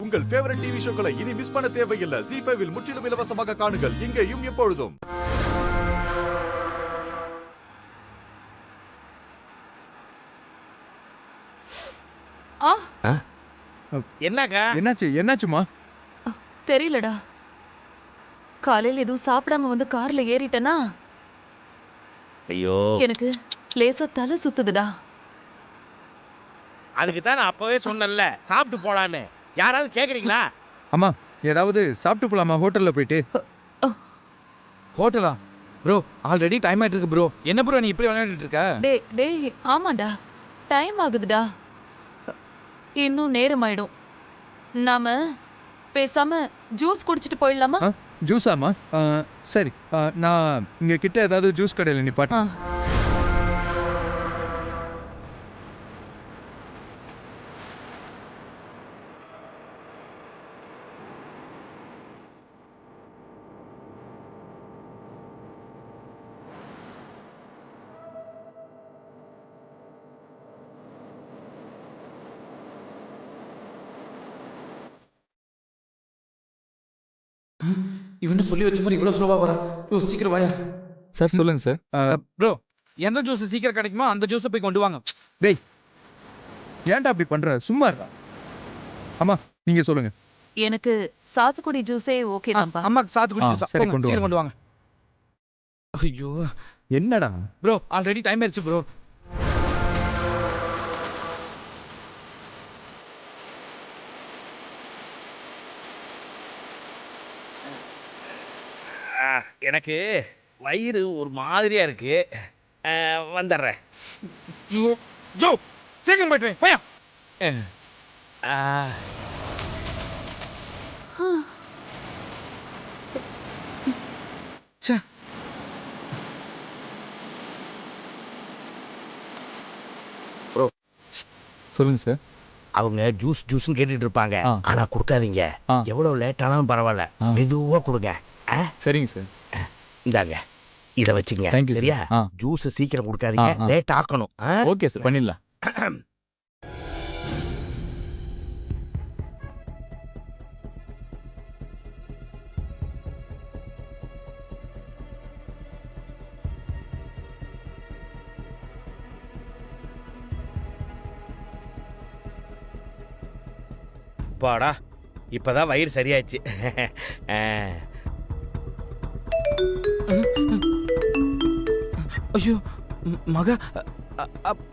உங்கள் favourite TV ஷோக்களை இனி miss பண்ண தேவையில்லை. ZEE5 இல் முற்றிலும் இலவசமாக காணுங்கள். இங்கேயும் எப்பொழுதும். என்னக்கா? என்னாச்சுமா? தெரியலடா. காலையில எதுவும் சாப்பிடாம வந்து கார்ல ஏறிட்டனா, ஐயோ, எனக்கு லேசா தலை சுத்துதுடா. அதுக்கு தான் நான் அப்பவே சொன்னேன்ல, சாப்பிட்டு போலான்னு. யாராவது கேக்குறீங்களா? அம்மா, ஏதாவது சாப்பிட்டு போலாமா ஹோட்டல்ல போயிட்டு? ஹோட்டலா? ப்ரோ, ஆல்ரெடி டைம் ஆயிட்டு இருக்கு ப்ரோ. என்ன ப்ரோ நீ இப்படி விளையாடிட்டு இருக்க? டேய் ஆமாடா, டைம் ஆகுதுடா. இன்னும் நேரம் ஆயிடும். நாம பேசாம ஜூஸ் குடிச்சிட்டு போயிடலாமா? ஜூஸாமா? சரி, நான் இங்க கிட்ட ஏதாவது ஜூஸ் கடையில் நிப்பாட்டு. இவனு சொல்லி வச்ச மாதிரி இவ்வளோ ஸ்லோவாக வரா. சீக்கிரம் வாயா. சார் சொல்லுங்க சார். ப்ரோ, எந்த ஜூஸ் சீக்கிரம் கிடைக்குமோ அந்த ஜூஸை போய் கொண்டு வாங்க. டேய், ஏன்டா அப்படி பண்ற? சும்மா இருக்கா? அம்மா, நீங்க சொல்லுங்க. எனக்கு சாத்துக்குடி ஜூஸே ஓகே தான்ப்பா. அம்மா சாத்துக்குடி ஜூஸ் சரி, சீக்கிரம் கொண்டு வாங்க. ஐயோ, என்னடா ப்ரோ, ஆல்ரெடி டைம் ஆயிடுச்சு ப்ரோ. எனக்கு வயிறு ஒரு மாதிரியா இருக்கு. வந்துடுறேன். ஜோ, சீக்கிரம் போயிட்டு போயா. சொல்லுங்க சார். அவங்க ஜூஸ்னு கேட்டுட்டு இருப்பாங்க. ஆனா கொடுக்காதீங்க. ஆ. எவ்வளவு லேட் ஆனாலும் பரவாயில்ல, மெதுவா கொடுங்க. சரிங்க சார். இந்தாங்க, இத வச்சுங்க. Thank you, sir. சரியா? ஆ. ஜூஸ் சீக்கிரம் கொடுக்காதீங்க, லேட் ஆக்கணும். ஓகே சார், பண்ணிடலாம். பாடா, இப்பதான் வயிறு சரியாச்சு. ஐயோ, மகா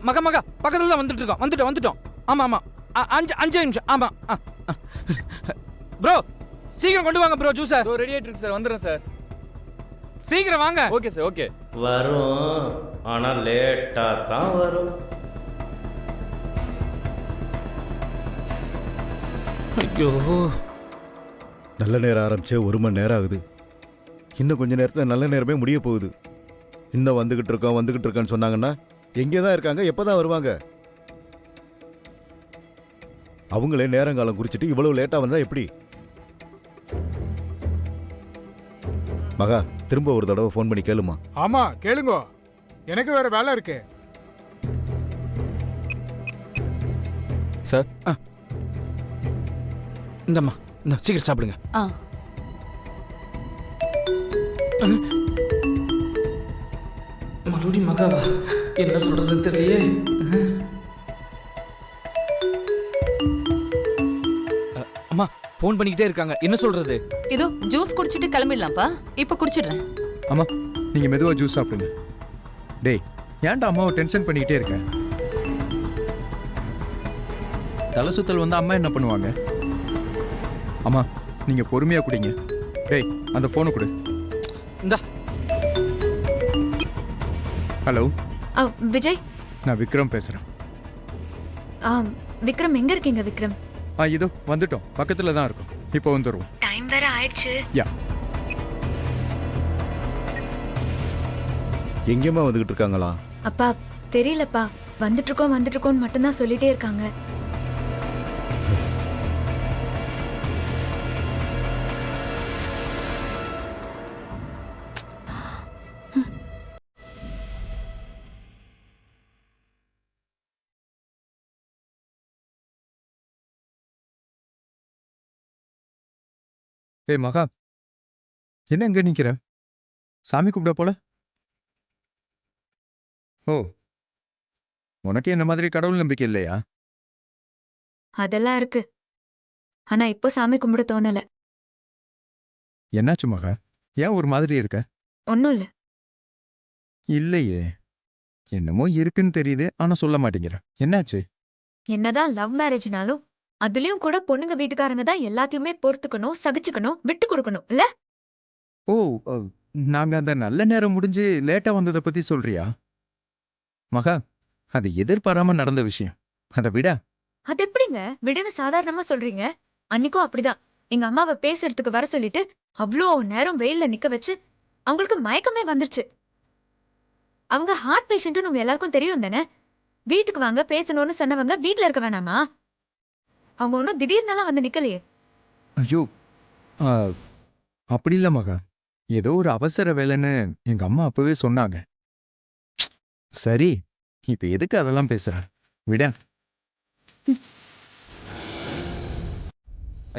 மகா மகா பக்கத்துல தான் வந்துட்டோம். ஆமா, 5 நிமிஷம். ஆமா ப்ரோ, சீக்கிரம் கொண்டு வாங்க ப்ரோ. ஜூஸ் ரெடி ஆயிட்டு இருக்கு சார். வந்துடுறேன் சார், சீக்கிரம் வாங்க. Okay sir. ஓகே, வரும், ஆனா லேட்டா தான் வரும். ஐயோ, நல்ல நேரம் ஆரம்பிச்சு 1 மணி நேரம் ஆகுது. இன்னும் கொஞ்ச நேரத்தில் நல்ல நேரமே முடிய போகுது. இன்னும் வந்துகிட்டு இருக்கோன்னு சொன்னாங்கன்னா எங்கே தான் இருக்காங்க, எப்போ தான் வருவாங்க? அவங்களே நேரங்காலம் குறிச்சிட்டு இவ்வளவு லேட்டாக வந்தா எப்படி? மகா, திரும்ப ஒரு தடவை ஃபோன் பண்ணி கேளுமா. ஆமா, கேளுங்க. எனக்கு வேற வேலை இருக்கு. சார், இந்தம்மா, இந்த சீக்கிரம் சாப்பிடுங்க. மறுபடியும் மகாவா? என்ன சொல்றதுன்னு தெரியலையே. அம்மா ஃபோன் பண்ணிக்கிட்டே இருக்காங்க, என்ன சொல்றது? இதோ ஜூஸ் குடிச்சிட்டு கிளம்பிடலாம்ப்பா. இப்ப குடிச்சிடுறேன். அம்மா, நீங்க மெதுவா ஜூஸ் சாப்பிடுங்க. டேய், ஏன்டா அம்மாவை டென்ஷன் பண்ணிக்கிட்டே இருக்க? தலை சுத்தல் வந்து அம்மா என்ன பண்ணுவாங்க? அம்மா, நீங்க பொறுமையா குடிங்க. டேய், அந்த போனை கொடு. இந்தா. ஹலோ விஜய், நான் விக்ரம் பேசுறேன். விக்ரம் எங்க இருக்கீங்க? விக்ரம், இதோ வந்துட்டோம், பக்கத்துல தான் இருக்கோம். இப்போ வந்துடுவோம். டைம் வேற ஆயிடுச்சு. யா, எங்கேயுமா வந்துகிட்டு இருக்காங்களா? அப்பா தெரியலப்பா, வந்துட்டு இருக்கோம் மட்டும்தான் சொல்லிட்டே இருக்காங்க. ஏய் மகா, என்ன எங்க நிக்கிற? சாமி கும்பிட போல? ஓ, உனக்கு என்ன மாதிரி கடவுள் நம்பிக்கை இல்லையா? அதெல்லாம் இருக்கு. ஆனா இப்போ சாமி கும்பிட தோணல. என்னாச்சு மகா? ஏன் ஒரு மாதிரி இருக்க? ஒன்னும் இல்ல. இல்லையே, என்னமோ இருக்குன்னு தெரியுது, ஆனா சொல்ல மாட்டேங்கிற. என்னாச்சு? என்னதான் லவ் மேரேஜ்னாலும் அதுலயும் கூட பொண்ணுங்க வீட்டுக்காரங்க தான் எல்லாத்தையுமே பொறுத்துக்கணும், சகிச்சுக்கணும், விட்டு கொடுக்கணும் இல்ல? ஓ, நாங்க அந்த நல்ல நேரம் முடிஞ்சு லேட்டா வந்ததை பத்தி சொல்றியா? மகா, அது எதிர்பாராம நடந்த விஷயம். அதை விட. அது எப்படிங்க விடுன்னு சாதாரணமா சொல்றீங்க? அன்னைக்கும் அப்படிதான். எங்க அம்மாவை பேசுறதுக்கு வர சொல்லிட்டு அவ்வளோ நேரம் வெயில்ல நிக்க வச்சு அவங்களுக்கு மயக்கமே வந்துருச்சு. அவங்க ஹார்ட் பேஷண்ட்னு உங்க எல்லாருக்கும் தெரியும் தானே? வீட்டுக்கு வாங்க பேசணும்னு சொன்னவங்க வீட்ல இருக்க வேணாமா? அவங்க ஒன்றும் திடீர்னு வந்து நிக்கலையே. ஐயோ, ஆ, அப்படி இல்ல மகா. ஏதோ ஒரு அவசர வேலைன்னு எங்க அம்மா அப்பவே சொன்னாங்க. சரி, இப்ப எதுக்கு அதெல்லாம் பேசுற? விட.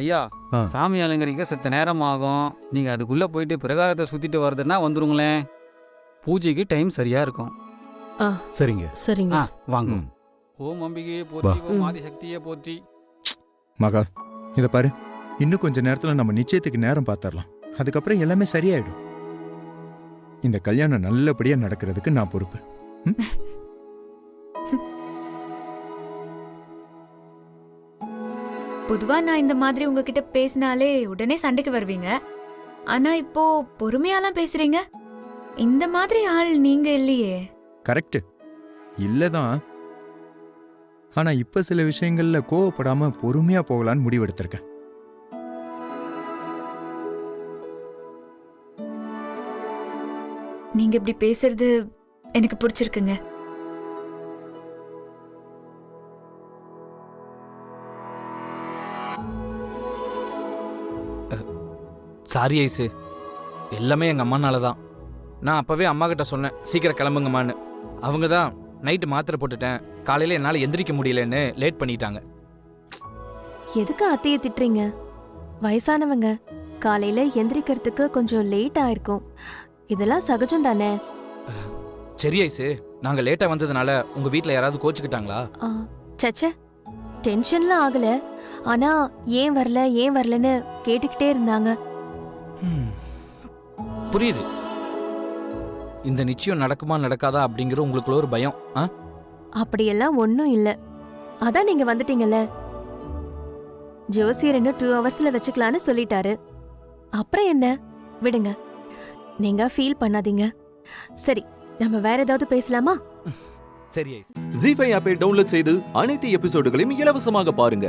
ஐயா, ஆ. சாமி அலங்கரிக்க செத்த நேரம் ஆகும். நீங்க அதுக்குள்ள போயிட்டு பிரகாரத்தை சுத்திட்டு வருதுன்னா வந்துருங்களேன். பூஜைக்கு டைம் சரியா இருக்கும். சரிங்க. சரிங்க. வாங்க. ம். ஓம் அம்பிகையே போற்றி, ஓம் ஆதிசக்தியே போற்றி. மகா, இத பாரு. இன்னும் கொஞ்ச நேரத்துல நம்ம நிச்சயத்துக்கு நேரம் பார்த்தரலாம். அதுக்கப்புறம் எல்லாமே சரியாயிடும். இந்த கல்யாணம் நல்லபடியா நடக்கிறதுக்கு நான் பொறுப்பு. ம்? பொதுவா நான் இந்த மாதிரி உங்ககிட்ட பேசினாலே உடனே சண்டைக்கு வருவீங்க. ஆனா இப்போ பொறுமையாலாம் பேசுறீங்க. இந்த மாதிரி ஆள் நீங்க இல்லையே. கரெக்ட். இல்லதான். ஆனா இப்ப சில விஷயங்கள்ல கோவப்படாம பொறுமையா போகலான்னு முடிவெடுத்திருக்கேன். நீங்க இப்படி பேசுறது எனக்கு பிடிச்சிருக்குங்க. சாரி ஐசு, எல்லாமே எங்கள் அம்மானால தான். நான் அப்போவே அம்மா கிட்ட சொன்னேன் சீக்கிரம் கிளம்புங்கம்மான்னு. அவங்க தான் நைட்டு மாத்திரை போட்டுட்டேன், காலையில் என்னால் எந்திரிக்க முடியலன்னு லேட் பண்ணிட்டாங்க. எதுக்கு அத்தையை திட்டுறீங்க? வயசானவங்க காலையில எந்திரிக்கிறதுக்கு கொஞ்சம் லேட் ஆயிருக்கும். இதெல்லாம் சகஜம் தானே. சரி ஐசு, நாங்கள் லேட்டாக வந்ததுனால உங்கள் வீட்டில் யாராவது கோச்சுக்கிட்டாங்களா? சச்சே, டென்ஷன்லாம் ஆகல. ஆனா ஏன் வரலன்னு கேட்டுக்கிட்டே இருந்தாங்க. புரியுது. இந்த நிச்சயம் நடக்குமா நடக்காதா அப்படிங்கிற உங்களுக்குள்ள ஒரு பயம். அப்படியெல்லாம் ஒன்றும் இல்லை. அதான் நீங்க வந்துட்டீங்கல்ல. ஜோசியர் இன்னும் 2 ஹவர்ஸ்ல வச்சுக்கலான்னு சொல்லிட்டாரு. அப்புறம் என்ன, விடுங்க. நீங்க ஃபீல் பண்ணாதீங்க. சரி, நம்ம வேற ஏதாவது பேசலாமா? சரி ஐசு. ஜீ5 ஆப்பை டவுன்லோட் செய்து அனைத்து எபிசோடுகளையும் இலவசமாக பாருங்க.